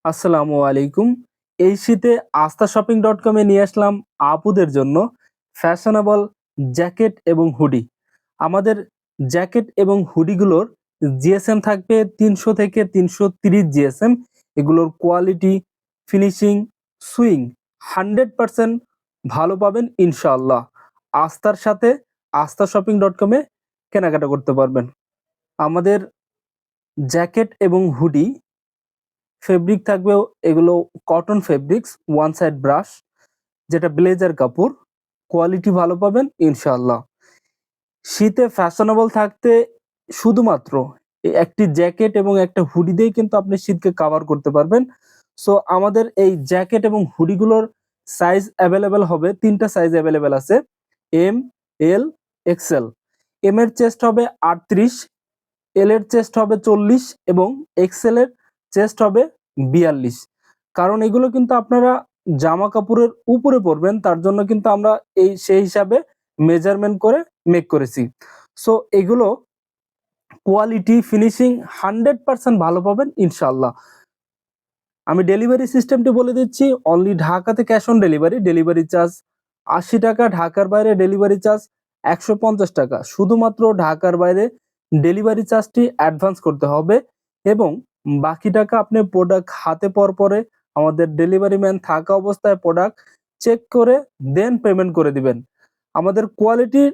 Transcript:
আসসালামু আলাইকুম। এই শীতে আস্থাশপিং.com এ নিয়ে আসলাম আপুদের জন্য ফ্যাশনেবল জ্যাকেট এবং হুডি। আমাদের জ্যাকেট এবং হুডিগুলোর জিএসএম থাকবে ৩০০ থেকে ৩৩০ জিএসএম। এগুলোর কোয়ালিটি, ফিনিশিং, সুইং 100% ভালো পাবেন ইনশাআল্লাহ। আস্থার সাথে আস্থাশপিং.com এ কেনাকাটা করতে পারবেন। আমাদের জ্যাকেট এবং হুডি ফেব্রিক থাকবে এগুলো cotton fabrics, one side brush, যেটা ব্লেজার কাপড়। কোয়ালিটি ভালো পাবেন ইনশাআল্লাহ। শীতে ফ্যাশনেবল থাকতে শুধুমাত্র একটি জ্যাকেট এবং একটা হুডি দিয়েই কিন্তু আপনি শীতকে কাভার করতে পারবেন। সো আমাদের এই জ্যাকেট এবং হুডিগুলোর সাইজ অ্যাভেলেবেল হবে, ৩ টা সাইজ অ্যাভেলেবেল আছে। এম, এল, এক্সেল। এম এর চেস্ট হবে ৩৮, এল এর চেস্ট হবে ৪০ এবং এক্সেল এর চেস্ট হবে ৪২। কারণ এগুলো কিন্তু আপনারা জামা কাপড়ের উপরে পরবেন, তার জন্য কিন্তু আমরা সেই হিসাবে মেজারমেন্ট করে মেক করেছি। সো এগুলো কোয়ালিটি, ফিনিশিং 100% ভালো পাবেন ইনশাআল্লাহ। আমি ডেলিভারি সিস্টেমটি বলে দিচ্ছি। অনলি ঢাকাতে cash on delivery. Delivery charge ৳৮০, ঢাকার বাইরে ডেলিভারি চার্জ ৳১৫০। শুধুমাত্র ঢাকার বাইরে ডেলিভারি চার্জটি অ্যাডভান্স করতে হবে এবং বাকি টাকা আপনি প্রোডাক্ট হাতে পাওয়ার পরে আমাদের ডেলিভারি ম্যান থাকা অবস্থায় প্রোডাক্ট চেক করে দেন পেমেন্ট করে দিবেন। আমাদের কোয়ালিটির